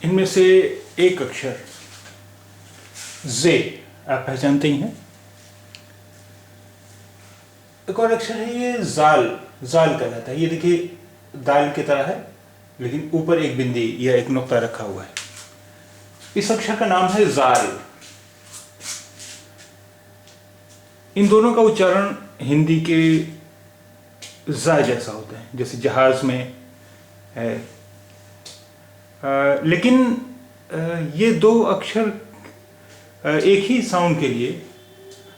इनमें से एक अक्षर जे आप पहचानते ही हैं। एक और अक्षर है ये जाल, जाल कहलाता है। ये देखिए दाल की तरह है लेकिन ऊपर एक बिंदी या एक नुक्ता रखा हुआ है। इस अक्षर का नाम है जाल। इन दोनों का उच्चारण हिंदी के जा जैसा होता है, जैसे जहाज में है। लेकिन ये दो अक्षर एक ही साउंड के लिए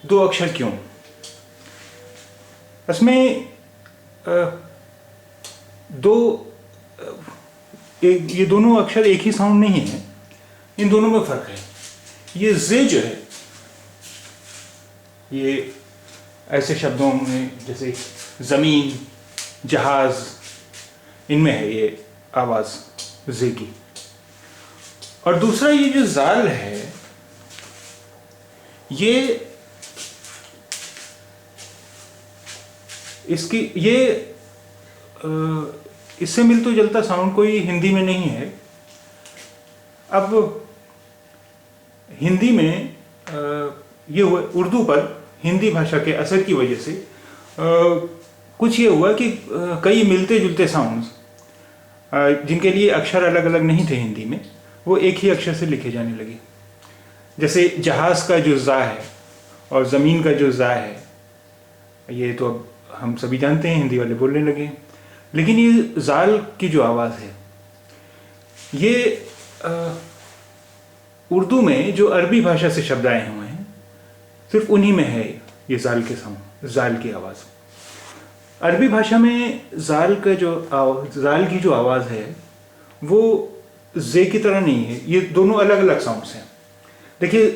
दो अक्षर क्यों? इसमें ये दोनों अक्षर एक ही साउंड नहीं है, इन दोनों में फर्क है। ये जे जो है ये ऐसे शब्दों में जैसे जमीन, जहाज, इनमें है ये आवाज जे की। और दूसरा ये जो जाल है ये इसकी ये इससे मिलता जुलता साउंड कोई हिंदी में नहीं है। अब हिंदी में ये हुआ, उर्दू पर हिंदी भाषा के असर की वजह से कुछ ये हुआ कि कई मिलते जुलते साउंड्स जिनके लिए अक्षर अलग अलग नहीं थे हिंदी में, वो एक ही अक्षर से लिखे जाने लगे। जैसे जहाज का जो जा है और ज़मीन का जो जा है, ये तो अब हम सभी जानते हैं, हिंदी वाले बोलने लगे। लेकिन ये जाल की जो आवाज़ है ये उर्दू में जो अरबी भाषा से शब्द आए हुए हैं सिर्फ उन्हीं में है ये जाल के साउंड, जाल की आवाज़। अरबी भाषा में जाल की जो आवाज़ है वो जे की तरह नहीं है। ये दोनों अलग अलग साउंड्स हैं। देखिए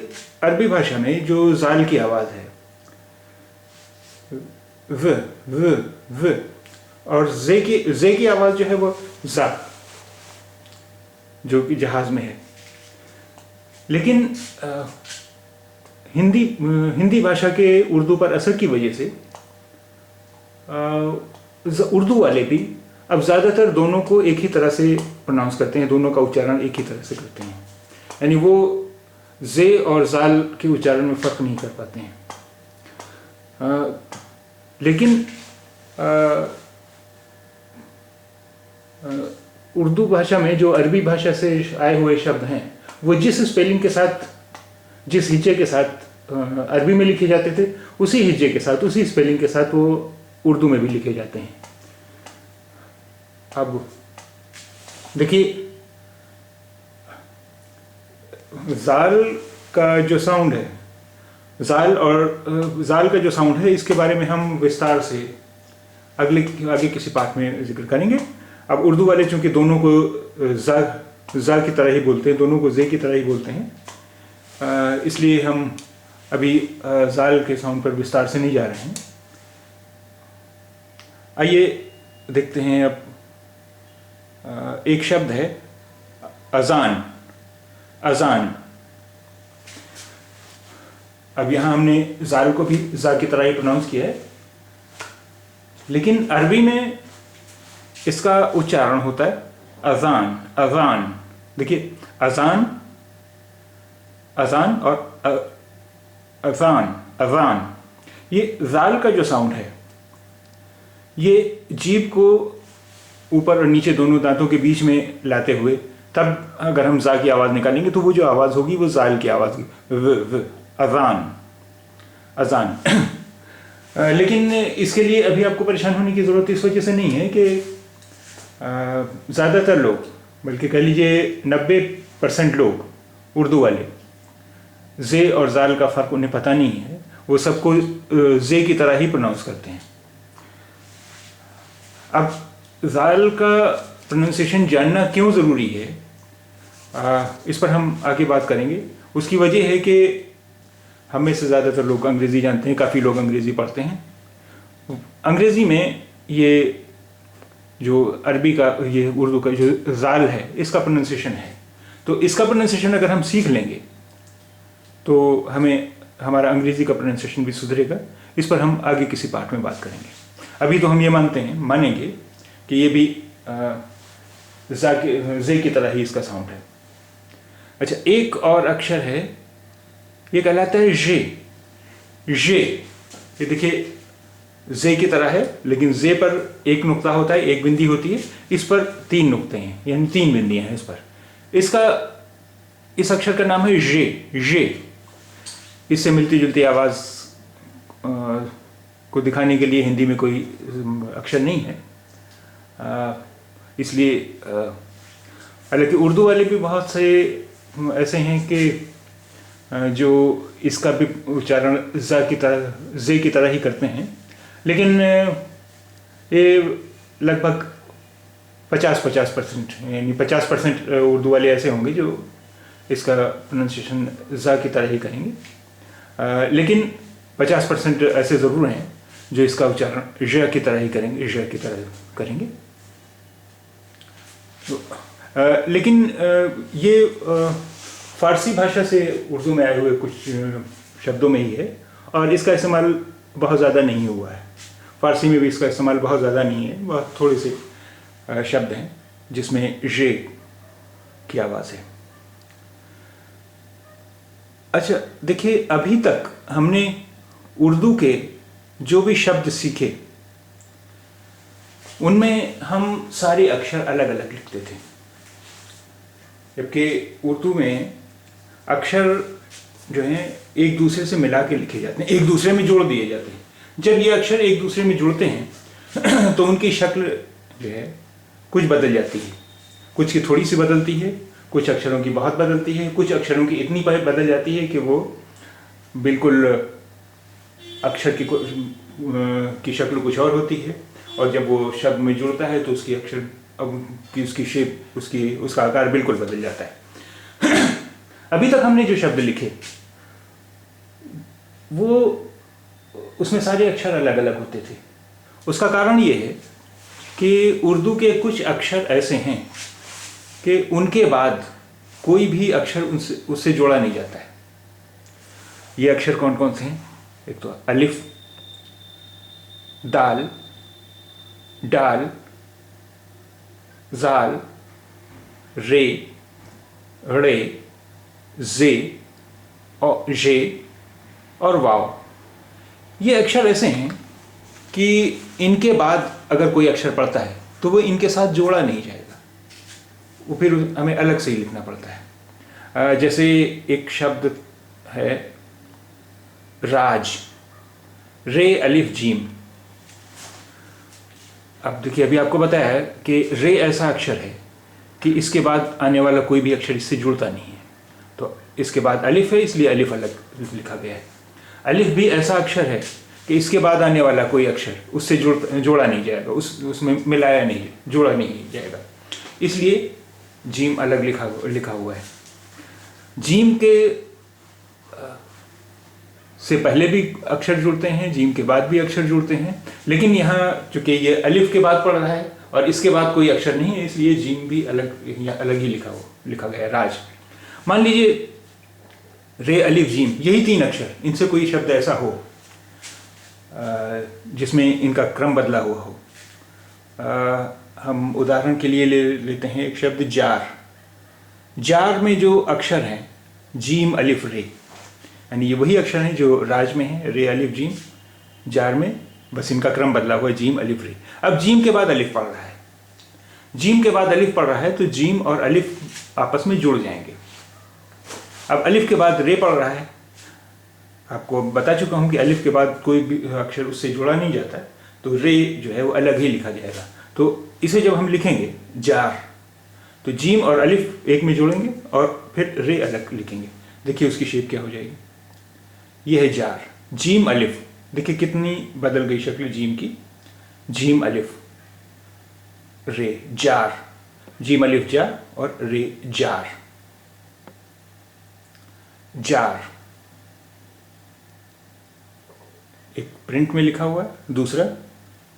अरबी भाषा में जो जाल की आवाज़ है व और जे की आवाज़ जो है वो जा, जो कि जहाज में है। लेकिन हिंदी भाषा के उर्दू पर असर की वजह से उर्दू वाले भी अब ज़्यादातर दोनों को एक ही तरह से प्रोनाउंस करते हैं, दोनों का उच्चारण एक ही तरह से करते हैं। यानी वो जे और जाल के उच्चारण में फ़र्क नहीं कर पाते हैं। लेकिन उर्दू भाषा में जो अरबी भाषा से आए हुए शब्द हैं वो जिस स्पेलिंग के साथ, जिस हिज्जे के साथ अरबी में लिखे जाते थे, उसी हिज्जे के साथ, उसी स्पेलिंग के साथ वो उर्दू में भी लिखे जाते हैं। अब देखिए जाल का जो साउंड है, जाल का जो साउंड है, इसके बारे में हम विस्तार से आगे किसी पाठ में जिक्र करेंगे। अब उर्दू वाले चूंकि दोनों को जा की तरह ही बोलते हैं, दोनों को जे की तरह ही बोलते हैं, इसलिए हम अभी जाल के साउंड पर विस्तार से नहीं जा रहे हैं। आइए देखते हैं। अब एक शब्द है अजान, अजान। अब यहाँ हमने जाल को भी जा की तरह ही प्रोनाउंस किया है, लेकिन अरबी में इसका उच्चारण होता है अजान, अजान। देखिए अजान, अजान और अजान, अजान। ये जाल का जो साउंड है ये जीभ को ऊपर और नीचे दोनों दांतों के बीच में लाते हुए, तब अगर हम जा की आवाज़ निकालेंगे तो वो जो आवाज़ होगी वो जाल की आवाज़ होगी, अजान, अजान। लेकिन इसके लिए अभी आपको परेशान होने की ज़रूरत इस वजह से नहीं है कि ज़्यादातर लोग, बल्कि कह लीजिए 90% लोग उर्दू वाले जे और जाल का फ़र्क उन्हें पता नहीं है। वो सबको जे की तरह ही प्रोनाउंस करते हैं। अब जाल का प्रोनाउंसिएशन जानना क्यों ज़रूरी है, इस पर हम आगे बात करेंगे। उसकी वजह है कि हम में से ज़्यादातर लोग अंग्रेज़ी जानते हैं, काफ़ी लोग अंग्रेज़ी पढ़ते हैं। अंग्रेज़ी में ये जो अरबी का, ये उर्दू का जो जाल है, इसका प्रोनाउंसिएशन है। तो इसका प्रोनाउंसिएशन अगर हम सीख लेंगे तो हमें हमारा अंग्रेज़ी का प्रोनाउंसिएशन भी सुधरेगा। इस पर हम आगे किसी पार्ट में बात करेंगे। अभी तो हम ये मानेंगे कि ये भी जे की तरह ही इसका साउंड है। अच्छा, एक और अक्षर है, ये कहलाता है जे। जे, ये देखिए जे की तरह है, लेकिन जे पर एक नुक्ता होता है, एक बिंदी होती है, इस पर 3 नुक्ते हैं, यानी 3 बिंदियां हैं इस पर। इस अक्षर का नाम है जे। जे, इससे मिलती जुलती आवाज को दिखाने के लिए हिंदी में कोई अक्षर नहीं है, इसलिए हालांकि उर्दू वाले भी बहुत से ऐसे हैं कि जो इसका भी उच्चारण जे की तरह ही करते हैं, लेकिन ये लगभग 50% यानी 50% उर्दू वाले ऐसे होंगे जो इसका प्रोनाउंसिएशन जा की तरह ही करेंगे, लेकिन 50% ऐसे ज़रूर हैं जो इसका उच्चारण ज की तरह ही करेंगे, ज की तरह करेंगे। लेकिन ये फारसी भाषा से उर्दू में आए हुए कुछ शब्दों में ही है, और इसका इस्तेमाल बहुत ज़्यादा नहीं हुआ है। फारसी में भी इसका इस्तेमाल बहुत ज़्यादा नहीं है, बहुत थोड़े से शब्द हैं जिसमें जे की आवाज़ है। अच्छा देखिए, अभी तक हमने उर्दू के जो भी शब्द सीखे उनमें हम सारे अक्षर अलग अलग लिखते थे, जबकि उर्दू में अक्षर जो हैं एक दूसरे से मिला के लिखे जाते हैं, एक दूसरे में जोड़ दिए जाते हैं। जब ये अक्षर एक दूसरे में जुड़ते हैं तो उनकी शक्ल जो है कुछ बदल जाती है, कुछ की थोड़ी सी बदलती है, कुछ अक्षरों की बहुत बदलती है, कुछ अक्षरों की इतनी बदल जाती है कि वो बिल्कुल अक्षर की शक्ल कुछ और होती है, और जब वो शब्द में जुड़ता है तो उसकी अक्षर उसकी शेप उसका आकार बिल्कुल बदल जाता है। अभी तक हमने जो शब्द लिखे वो उसमें सारे अक्षर अलग अलग होते थे। उसका कारण ये है कि उर्दू के कुछ अक्षर ऐसे हैं कि उनके बाद कोई भी अक्षर उससे जोड़ा नहीं जाता है। ये अक्षर कौन कौन से हैं? एक तो अलिफ, दाल, डाल, जाल, रे, रे, जे और जे और वाव। ये अक्षर ऐसे हैं कि इनके बाद अगर कोई अक्षर पड़ता है तो वो इनके साथ जोड़ा नहीं जाएगा, वो फिर हमें अलग से ही लिखना पड़ता है। जैसे एक शब्द है राज, रे अलिफ जीम। अब देखिए, अभी आपको बताया है कि रे ऐसा अक्षर है कि इसके बाद आने वाला कोई भी अक्षर इससे जुड़ता नहीं है, तो इसके बाद अलिफ है इसलिए अलिफ अलग लिखा गया है। अलिफ भी ऐसा अक्षर है कि इसके बाद आने वाला कोई अक्षर उससे जोड़ा नहीं जाएगा, उसमें मिलाया नहीं, जोड़ा नहीं जाएगा, इसलिए जीम अलग लिखा हुआ है। जीम के से पहले भी अक्षर जुड़ते हैं, जीम के बाद भी अक्षर जुड़ते हैं, लेकिन यहाँ चूंकि ये अलिफ के बाद पड़ रहा है और इसके बाद कोई अक्षर नहीं है, इसलिए जीम भी अलग ही लिखा गया है। राज, मान लीजिए रे अलिफ जीम, यही 3 अक्षर, इनसे कोई शब्द ऐसा हो जिसमें इनका क्रम बदला हुआ हो। हम उदाहरण के लिए लेते हैं एक शब्द जार। जार में जो अक्षर हैं जीम अलिफ रे, यानी ये वही अक्षर हैं जो राज में है, रे अलिफ जीम। जार में बस इनका क्रम बदला हुआ है, जीम अलिफ रे। अब जीम के बाद अलिफ पड़ रहा है, जीम के बाद अलिफ पड़ रहा है तो जीम और अलिफ आपस में जुड़ जाएंगे। अब अलिफ के बाद रे पड़ रहा है, आपको बता चुका हूं कि अलिफ के बाद कोई भी अक्षर उससे जोड़ा नहीं जाता है, तो रे जो है वो अलग ही लिखा जाएगा। तो इसे जब हम लिखेंगे जार, तो जीम और अलिफ एक में जोड़ेंगे और फिर रे अलग लिखेंगे। देखिए उसकी शेप क्या हो जाएगी, ये है जार, जीम अलिफ। देखिए कितनी बदल गई शक्ल जीम की, जीम अलिफ रे, जार, जीम अलिफ जा और रे जार, जार। एक प्रिंट में लिखा हुआ है, दूसरा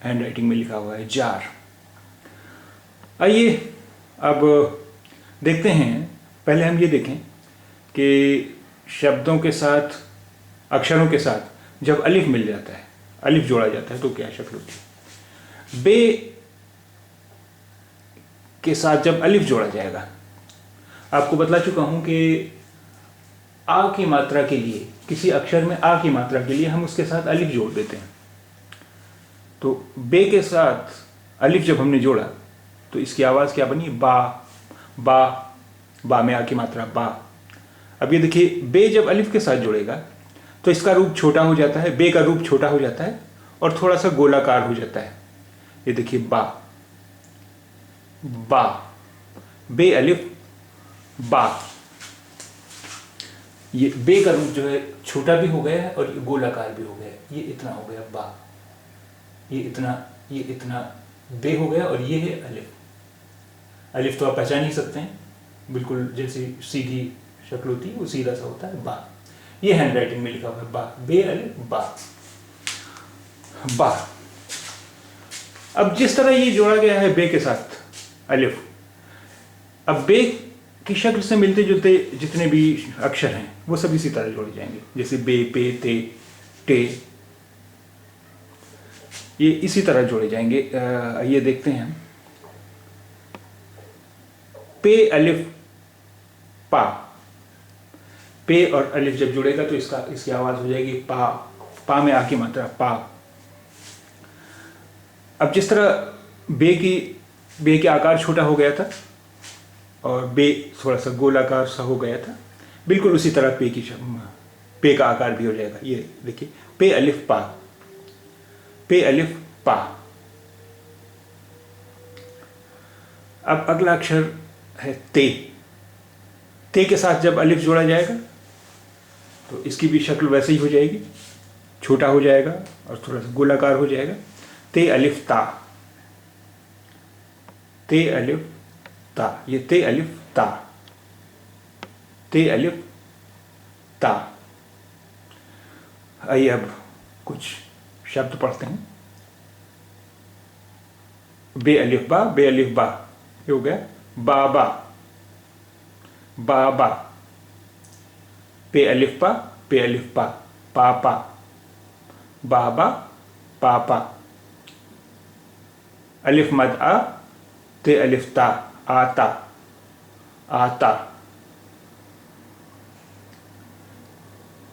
हैंड राइटिंग में लिखा हुआ है जार। आइए अब देखते हैं, पहले हम ये देखें कि शब्दों के साथ, अक्षरों के साथ जब अलिफ मिल जाता है, अलिफ जोड़ा जाता है तो क्या शक्ल होती है। बे के साथ जब अलिफ जोड़ा जाएगा आपको बतला चुका हूं कि आ की मात्रा के लिए, किसी अक्षर में आ की मात्रा के लिए हम उसके साथ अलिफ जोड़ देते हैं। तो बे के साथ अलिफ जब हमने जोड़ा तो इसकी आवाज़ क्या बनी? बा। बा, बा में आ की मात्रा बा। अब ये देखिए, बे जब अलिफ के साथ जुड़ेगा तो इसका रूप छोटा हो जाता है, बे का रूप छोटा हो जाता है और थोड़ा सा गोलाकार हो जाता है। ये देखिए, बा, बा, बे अलिफ बा। ये बे का रूप जो है छोटा भी हो गया है और ये गोलाकार भी हो गया है। ये इतना हो गया बा, ये इतना बे हो गया और ये है अलिफ। अलिफ तो आप पहचान ही सकते हैं, बिल्कुल जैसी सीधी शक्ल होती है वो सीधा सा होता है, बा। ये हैंड राइटिंग में लिखा हुआ है, बा, बे अलिफ बा, बा। अब जिस तरह ये जोड़ा गया है बे के साथ अलिफ, अब बे की शक्ल से मिलते जुलते जितने भी अक्षर हैं वो सब इसी तरह जोड़े जाएंगे, जैसे बे, पे, ते, टे, ये इसी तरह जोड़े जाएंगे। ये देखते हैं हम, पे अलिफ पा। पे और अलिफ जब जुड़ेगा तो इसकी आवाज हो जाएगी पा। पा में आ की मात्रा पा। अब जिस तरह बे के आकार छोटा हो गया था और बे थोड़ा सा गोलाकार सा हो गया था, बिल्कुल उसी तरह पे का आकार भी हो जाएगा। ये देखिए, पे अलिफ पा, पे अलिफ पा। अब अगला अक्षर है ते। ते के साथ जब अलिफ जोड़ा जाएगा तो इसकी भी शक्ल वैसे ही हो जाएगी, छोटा हो जाएगा और थोड़ा सा गोलाकार हो जाएगा। ते अलिफ ता, ते अलिफ ता। ये ते अलिफ ता, ते अलिफ ता। आइए अब कुछ शब्द पढ़ते हैं। बे अलिफ बा, बे अलिफ बा, ये हो गया बाबा, बाबा। पे अलिफ पा, पे अलिफ पा, पापा, बाबा, पापा। अलिफ मद आ, ते अलिफ ता, आता, आता।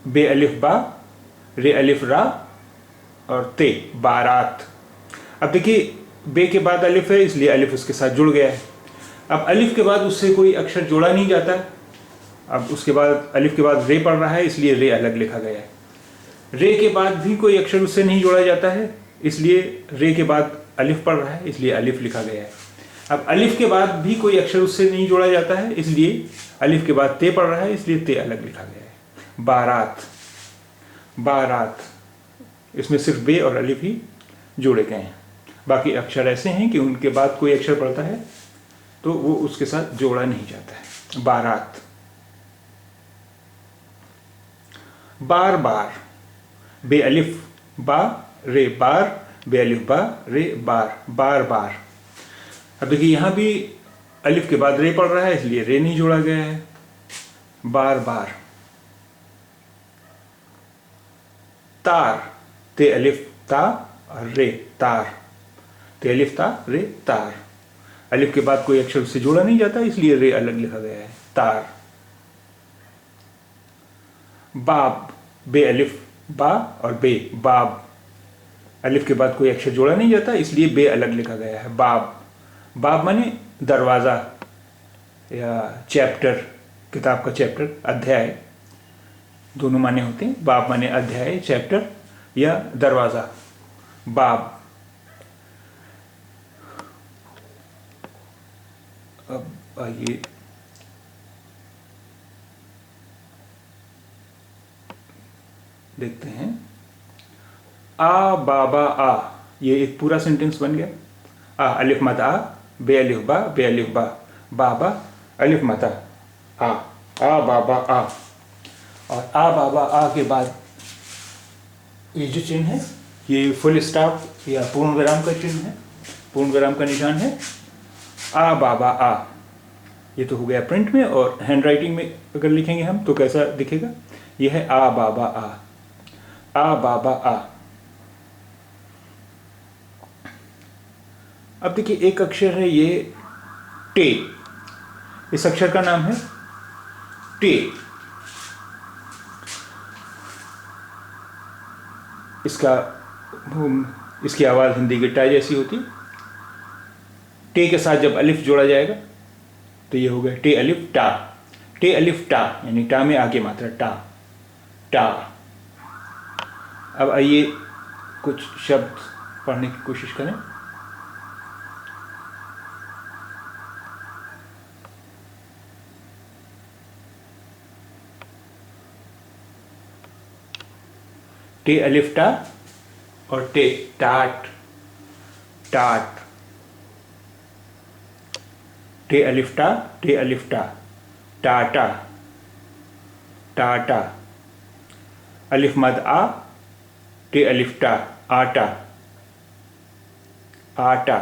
बे अलिफ बा, रे अलिफ रा और ते, बारात। अब देखिए, बे के बाद अलिफ है इसलिए अलिफ उसके साथ जुड़ गया है। अब अलिफ के बाद उससे कोई अक्षर जोड़ा नहीं जाता। अब उसके बाद अलिफ के बाद रे पड़ रहा है इसलिए रे अलग लिखा गया है। रे के बाद भी कोई अक्षर उससे नहीं जोड़ा जाता है इसलिए रे के बाद अलिफ पड़ रहा है इसलिए अलिफ लिखा गया है। अब अलिफ के बाद भी कोई अक्षर उससे नहीं जोड़ा जाता है इसलिए अलिफ के बाद ते पड़ रहा है इसलिए ते अलग लिखा गया है। बारात, बारात। इसमें सिर्फ बे और अलिफ ही जोड़े गए हैं। बाकी अक्षर ऐसे हैं कि उनके बाद कोई अक्षर पड़ता है तो वो उसके साथ जोड़ा नहीं जाता है। बारात, बार बार। बे अलिफ बा, रे बार, बे अलिफ बा, रे बार, बार बार। अब देखिए, यहां भी अलिफ के बाद रे पड़ रहा है इसलिए रे नहीं जोड़ा गया है। बार बार। तार, ते अलिफ ता और रे, तार, ते अलिफ ता, रे, तार। अलिफ के बाद कोई अक्षर से जोड़ा नहीं जाता इसलिए रे अलग लिखा गया है, तार। बाब, बे अलिफ बा और बे, बाब। अलिफ के बाद कोई अक्षर जोड़ा नहीं जाता इसलिए बे अलग लिखा गया है, बाब। बाब माने दरवाज़ा या चैप्टर, किताब का चैप्टर, अध्याय, दोनों माने होते हैं। बाब माने अध्याय, चैप्टर या दरवाज़ा, बाब। अब आइए देखते हैं। आ बाबा आ, ये एक पूरा सेंटेंस बन गया। आ अलिफ मत आ, बे अलिफ बा, बे अलिफ बा, बाबा अलिफ मत आ बाबा आ। और आ बाबा आ के बाद ये जो चिन्ह है ये फुल स्टॉप या पूर्ण विराम का चिन्ह है, पूर्ण विराम का निशान है। आ बाबा आ, ये तो हो गया प्रिंट में। और हैंड राइटिंग में अगर लिखेंगे हम तो कैसा दिखेगा? ये है आ बाबा आ, आ बाबा आ। अब देखिए, एक अक्षर है ये टे। इस अक्षर का नाम है टे। इसकी आवाज़ हिंदी के टा जैसी होती है। टे के साथ जब अलिफ जोड़ा जाएगा तो ये हो गया टे अलिफ टा। टे अलिफ टा यानी टा में आगे मात्रा टा, टा। अब आइए कुछ शब्द पढ़ने की कोशिश करें। टे अलिफ टा और टे, टाट, टाट। टे अलिफ टा, टे अलिफ टा, टाटा, टाटा। अलिफ मद आ, टे अलिफ टा, आटा, आटा।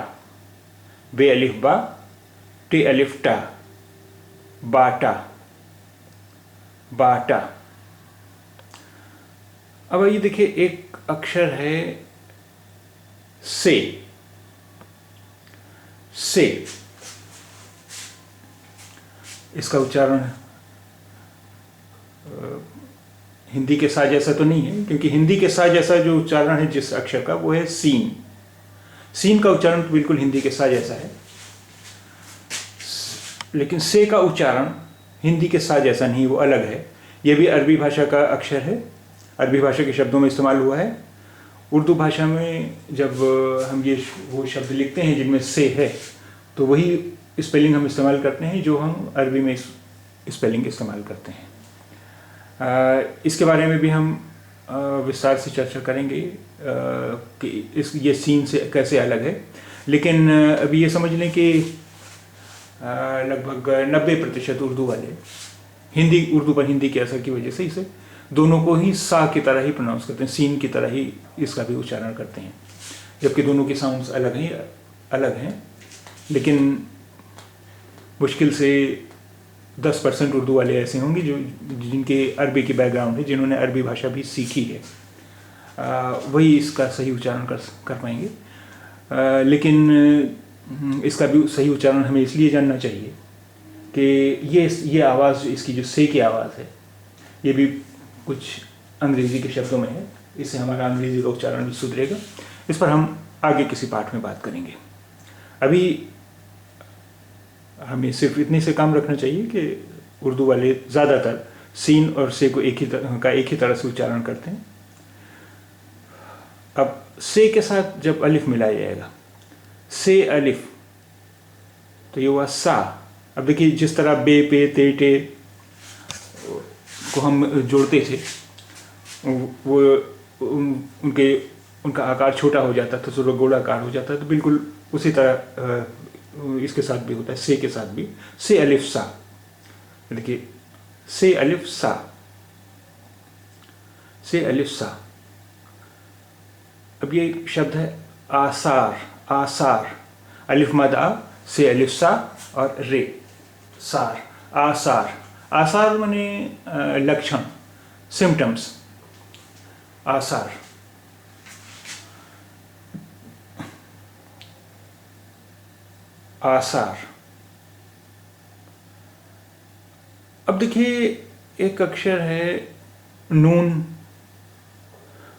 बे अलिफ बा, टे अलिफ टा, बाटा, बाटा। अब ये देखिए एक अक्षर है से, से। इसका उच्चारण हिंदी के सा जैसा तो नहीं है, क्योंकि हिंदी के सा जैसा जो उच्चारण है जिस अक्षर का वो है सीन। सीन का उच्चारण तो बिल्कुल हिंदी के सा जैसा है, लेकिन से का उच्चारण हिंदी के सा जैसा नहीं, वो अलग है। ये भी अरबी भाषा का अक्षर है, अरबी भाषा के शब्दों में इस्तेमाल हुआ है। उर्दू भाषा में जब हम ये वो शब्द लिखते हैं जिनमें से है, तो वही स्पेलिंग हम इस्तेमाल करते हैं जो हम अरबी में स्पेलिंग इस्तेमाल करते हैं। इसके बारे में भी हम विस्तार से चर्चा करेंगे कि ये सीन से कैसे अलग है। लेकिन अभी ये समझ लें कि लगभग 90% उर्दू वाले उर्दू पर हिंदी के असर की वजह से इसे दोनों को ही सा की तरह ही प्रोनाउंस करते हैं, सीन की तरह ही इसका भी उच्चारण करते हैं, जबकि दोनों के साउंड्स अलग हैं। लेकिन मुश्किल से 10% उर्दू वाले ऐसे होंगे जिनके अरबी की बैकग्राउंड है, जिन्होंने अरबी भाषा भी सीखी है, वही इसका सही उच्चारण कर पाएंगे। लेकिन इसका भी सही उच्चारण हमें इसलिए जानना चाहिए कि ये आवाज़, इसकी जो से की आवाज़ है, ये भी कुछ अंग्रेज़ी के शब्दों में है। इससे हमारा अंग्रेज़ी का उच्चारण भी सुधरेगा। इस पर हम आगे किसी पाठ में बात करेंगे। अभी हमें सिर्फ इतने से काम रखना चाहिए कि उर्दू वाले ज़्यादातर सीन और से को एक ही तरह से उच्चारण करते हैं। अब से के साथ जब अलिफ मिलाया जाएगा, से अलिफ, तो ये हुआ सा। अब देखिए जिस तरह बे पे ते टे को हम जोड़ते थे, वो उनका आकार छोटा हो जाता था, थोड़ा गोलाकार हो जाता था, तो बिल्कुल उसी तरह इसके साथ भी होता है, से के साथ भी। से अलिफ सा, देखिए से अलिफ सा, से अलिफ सा। अब ये शब्द है आसार, आसार। अलिफ मद आ, से अलिफ सा और रे, सार, आसार। आसार माने लक्षण, सिम्टम्स, आसार। आसार। अब देखिए एक अक्षर है नून।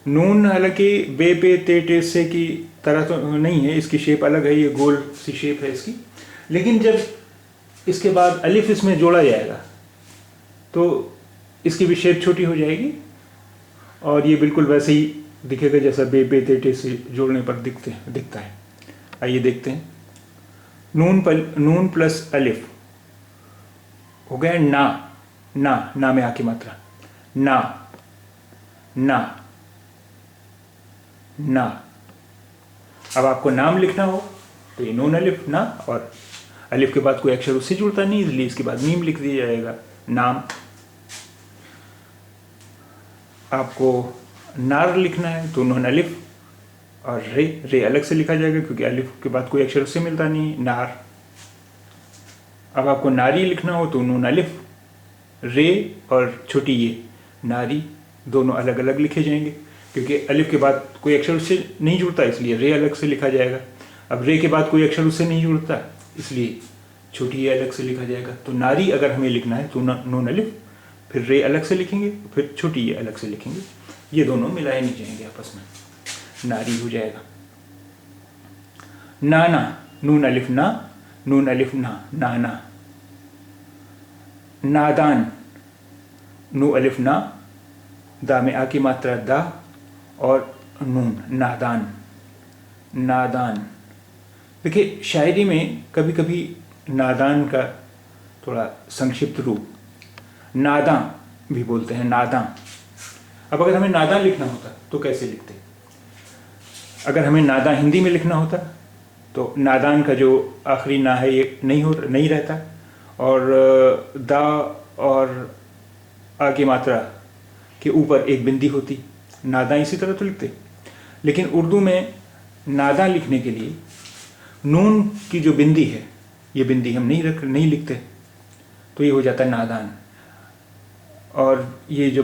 नून हालांकि बे पे ते टे से की तरह तो नहीं है, इसकी शेप अलग है, ये गोल सी शेप है इसकी। लेकिन जब इसके बाद अलिफ इसमें जोड़ा जाएगा तो इसकी भी शेप छोटी हो जाएगी और ये बिल्कुल वैसे ही दिखेगा जैसा बे पे ते टे से जोड़ने पर दिखता है। आइए देखते हैं। नून प्लस अलिफ हो गया ना, ना में आकी मात्रा, ना, ना, ना। अब आपको नाम लिखना हो तो ये नून अलिफ ना, और अलिफ के बाद कोई अक्षर उससे जुड़ता नहीं, इसलिए इसके बाद मीम लिख दिया जाएगा, नाम। आपको नार लिखना है तो नून अलिफ और रे अलग से लिखा जाएगा क्योंकि अलिफ के बाद कोई अक्षर उससे मिलता नहीं, नार। अब आपको नारी लिखना हो तो नून अलिफ, रे और छोटी ये नारी, दोनों अलग अलग लिखे जाएंगे क्योंकि अलिफ के बाद कोई अक्षर उससे नहीं जुड़ता, इसलिए रे अलग से लिखा जाएगा। अब रे के बाद कोई अक्षर उससे नहीं जुड़ता, इसलिए छोटी ए अलग से लिखा जाएगा। तो नारी अगर हमें लिखना है तो नून अलिफ, फिर रे अलग से लिखेंगे, फिर छोटी ए अलग से लिखेंगे, ये दोनों मिलाए नहीं जाएंगे आपस में, नारी हो जाएगा। नाना, नून अलिफ ना, नून अलिफ ना, नाना। नादान, नू अलिफ ना, दा में आ की मात्रा दा और नून, नादान, नादान। देखिए शायरी में कभी कभी नादान का थोड़ा संक्षिप्त रूप नादां भी बोलते हैं, नादां। अब अगर हमें नादां लिखना होता तो कैसे लिखते? अगर हमें नादां हिंदी में लिखना होता तो नादान का जो आखिरी ना है ये नहीं रहता, और दा और आ की मात्रा के ऊपर एक बिंदी होती, नादां इसी तरह तो लिखते। लेकिन उर्दू में नादां लिखने के लिए नून की जो बिंदी है, ये बिंदी हम नहीं लिखते, तो ये हो जाता है नादान। और ये जो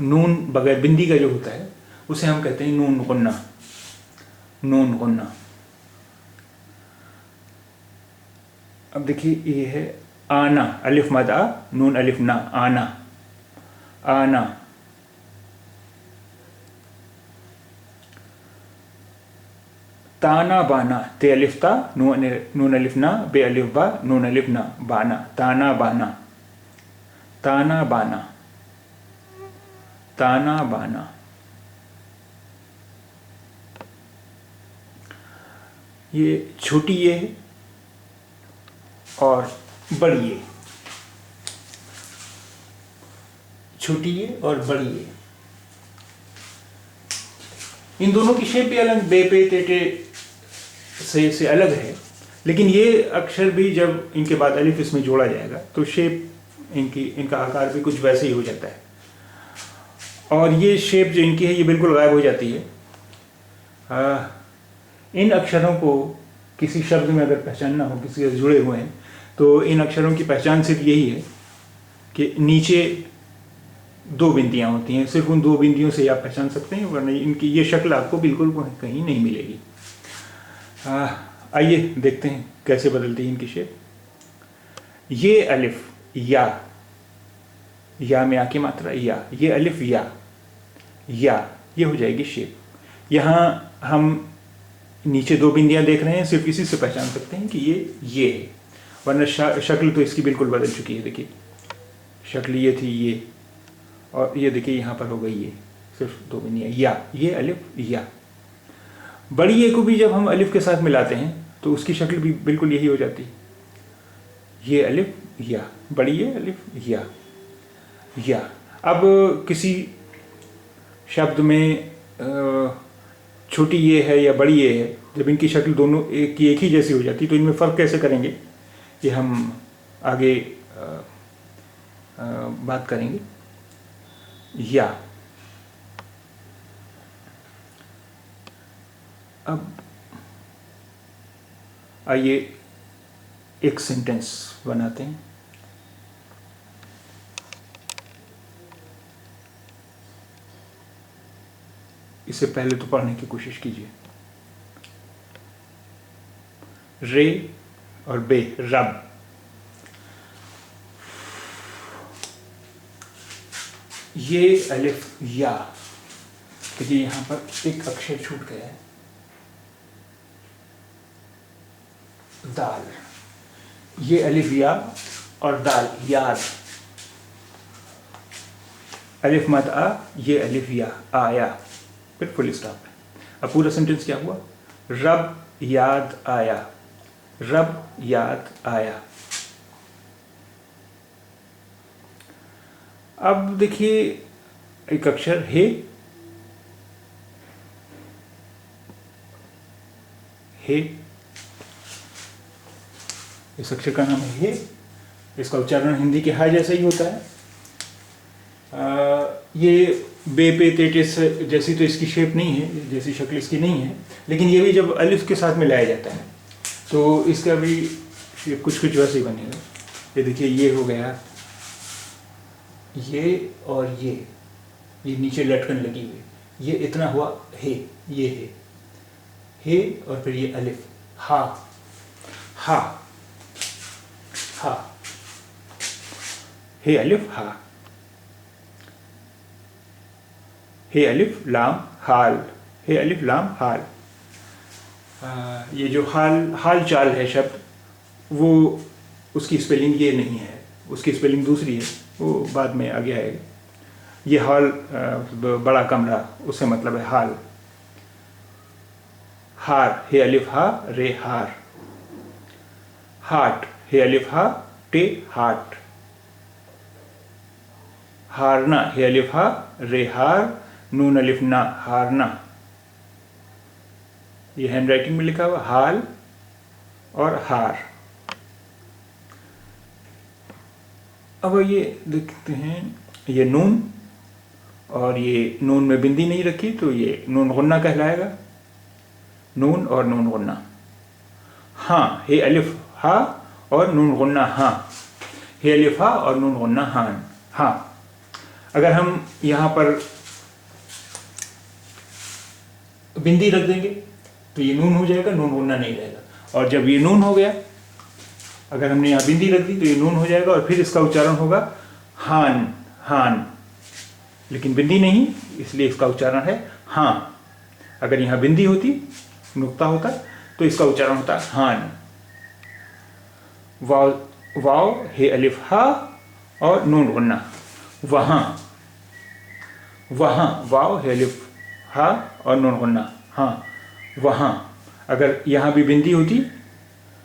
नून बगैर बिंदी का जो होता है उसे हम कहते हैं नून गुन्ना, नून गुन्ना। अब देखिए ये है आना, अलिफ मद आ, नून अलिफ ना, आना, आना। ताना बाना, ते अलिफ ता, नून अलिफ ना, बे अलिफ बा, नून अलिफ ना, बाना, ताना बाना, ताना बाना, ताना बाना। ये छोटी ये है और बड़ी ये, छोटी ये और बड़ी ये, इन दोनों की शेप भी अलग, बे पे टे से अलग है। लेकिन ये अक्षर भी जब इनके बाद अलिफ इसमें जोड़ा जाएगा तो शेप इनका आकार भी कुछ वैसे ही हो जाता है, और ये शेप जो इनकी है ये बिल्कुल गायब हो जाती है। इन अक्षरों को किसी शब्द में अगर पहचानना हो, किसी से जुड़े हुए हैं, तो इन अक्षरों की पहचान सिर्फ यही है कि नीचे दो बिंदियां होती हैं, सिर्फ उन दो बिंदियों से आप पहचान सकते हैं, वरना इनकी ये शक्ल आपको बिल्कुल कहीं नहीं मिलेगी। आइए देखते हैं कैसे बदलती है इनकी शेप। ये अलिफ या में आ की मात्रा या, ये अलिफ या ये हो जाएगी शेप। यहाँ हम नीचे दो बिंदियां देख रहे हैं, सिर्फ इसी से पहचान सकते हैं कि ये है, वरना शक्ल तो इसकी बिल्कुल बदल चुकी है। देखिए शक्ल ये थी ये, और ये देखिए यहाँ पर हो गई ये, सिर्फ दो बिंदियां, या, ये अलिफ या। बड़ी ए को भी जब हम अलिफ के साथ मिलाते हैं तो उसकी शक्ल भी बिल्कुल यही हो जाती है, ये अलिफ या, बड़ी ए अलिफ या। अब किसी शब्द में छोटी ये है या बड़ी ये है, जब इनकी शक्ल दोनों एक ही जैसी हो जाती तो इनमें फ़र्क कैसे करेंगे ये हम आगे बात करेंगे। या अब आइए एक सेंटेंस बनाते हैं। इसे पहले तो पढ़ने की कोशिश कीजिए। रे और बे, रब। ये अलिफ या, देखिए यहां पर एक अक्षर छूट गया है, दाल। ये अलिफ या और दाल, याद। अलिफ मद आ, ये अलिफ या, आया, फिर फुल स्टॉप। अब पूरा सेंटेंस क्या हुआ? रब याद आया, रब याद आया। अब देखिए एक अक्षर हे, इस अक्षर का नाम है हे। इसका उच्चारण हिंदी के हा जैसा ही होता है। ये बे पे तेटे जैसी तो इसकी शेप नहीं है, जैसी शक्ल इसकी नहीं है, लेकिन ये भी जब अलिफ के साथ मिलाया जाता है तो इसका भी शेप कुछ वैसे ही बनेगा। ये देखिए ये हो गया, ये और ये नीचे लटकन लगी हुई, ये इतना हुआ हे, ये है हे, और फिर ये अलिफ हा, हा, हे अलिफ हा, हे अलिफ लाम हाल, हे अलिफ लाम हाल। ये जो हाल चाल है शब्द, वो उसकी स्पेलिंग ये नहीं है, उसकी स्पेलिंग दूसरी है, वो बाद में आगे आएगा। ये हाल बड़ा कमरा, उससे मतलब है हाल। हार, हे अलिफ हा रे हार। हाट, हे अलिफ हा टे हाट। हारना, हे अलिफ हा रे हार, नून अलिफ ना हारना। ये हैंड राइटिंग में लिखा हुआ हाल और हार। अब ये देखते हैं, ये नून, और ये नून में बिंदी नहीं रखी तो ये नून गुन्ना कहलाएगा। नून और नून गुन्ना। हाँ, हे अलिफ हा और नून गुन्ना हाँ, हे अलिफ हा और नून गुन्ना हान, हाँ। अगर हम यहाँ पर बिंदी रख देंगे तो ये नून हो जाएगा, नून गुन्ना नहीं रहेगा। और जब ये नून हो गया, अगर हमने यहाँ बिंदी रख दी तो ये नून हो जाएगा, और फिर इसका उच्चारण होगा हान, हान। लेकिन बिंदी नहीं, इसलिए इसका उच्चारण है हाँ। अगर यहाँ बिंदी होती, नुक्ता होता, तो इसका उच्चारण होता हान। वाव, वाव, हे अलिफ हा और नून गुन्ना, वहाँ, वहाँ, वाव, हे अलिफ हा और नून गुन्ना, हाँ, वहाँ। अगर यहाँ भी बिंदी होती,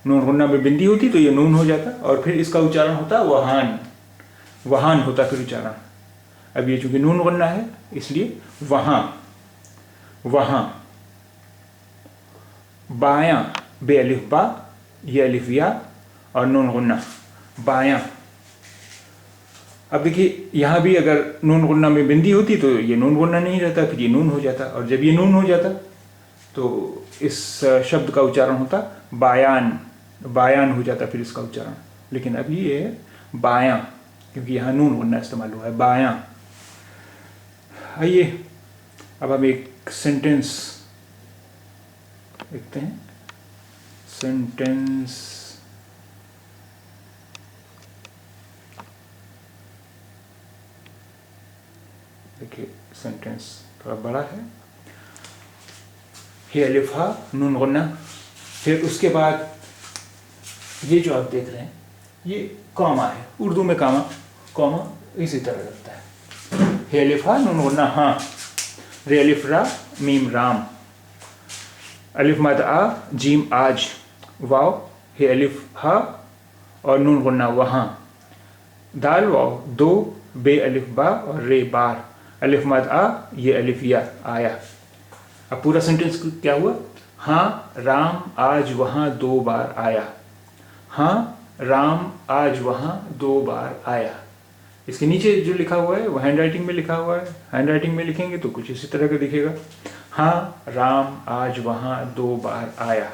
नून गुन्ना में बिंदी होती, तो ये नून हो जाता, और फिर इसका उच्चारण होता वहान, वहान होता फिर उच्चारण। अब ये चूंकि नून गुन्ना है, इसलिए वहाँ, वहाँ। बायां, बे अलिफ बा, ये अलिफ या और नून गुन्ना, बायां। अब देखिए, यहाँ भी अगर नून गुन्ना में बिंदी होती तो ये नून गुन्ना नहीं रहता, फिर ये नून हो जाता, और जब ये नून हो जाता तो इस शब्द का उच्चारण होता बायान, बायान हो जाता फिर इसका उच्चारण। लेकिन अभी ये है बायां, क्योंकि यहाँ नून गुन्ना इस्तेमाल हुआ है, बायां। आइए अब हम एक सेंटेंस देखते हैं। सेंटेंस, देखिए सेंटेंस थोड़ा बड़ा है। हे अलिफ हा नून गुन्ना, फिर उसके बाद ये जो आप देख रहे हैं ये कॉमा है, उर्दू में कॉमा इसी तरह लगता है। हे अलिफ हा नून गुन्ना हाँ, रे अलिफ रा मीम राम, अलिफ मद आ जीम आज, वाव, हे अलिफ हा और नून गुन्ना वहाँ, दाल वाव दो, बे अलिफ बा और रे बार, अलिफ मद आ ये अलिफ या आया। अब पूरा सेंटेंस क्या हुआ? हाँ राम आज वहाँ 2 बार आया, हाँ राम आज वहाँ 2 बार आया। इसके नीचे जो लिखा हुआ है वो हैंड राइटिंग में लिखा हुआ है, हैंड राइटिंग में लिखेंगे तो कुछ इसी तरह का दिखेगा, हाँ राम आज वहाँ 2 बार आया।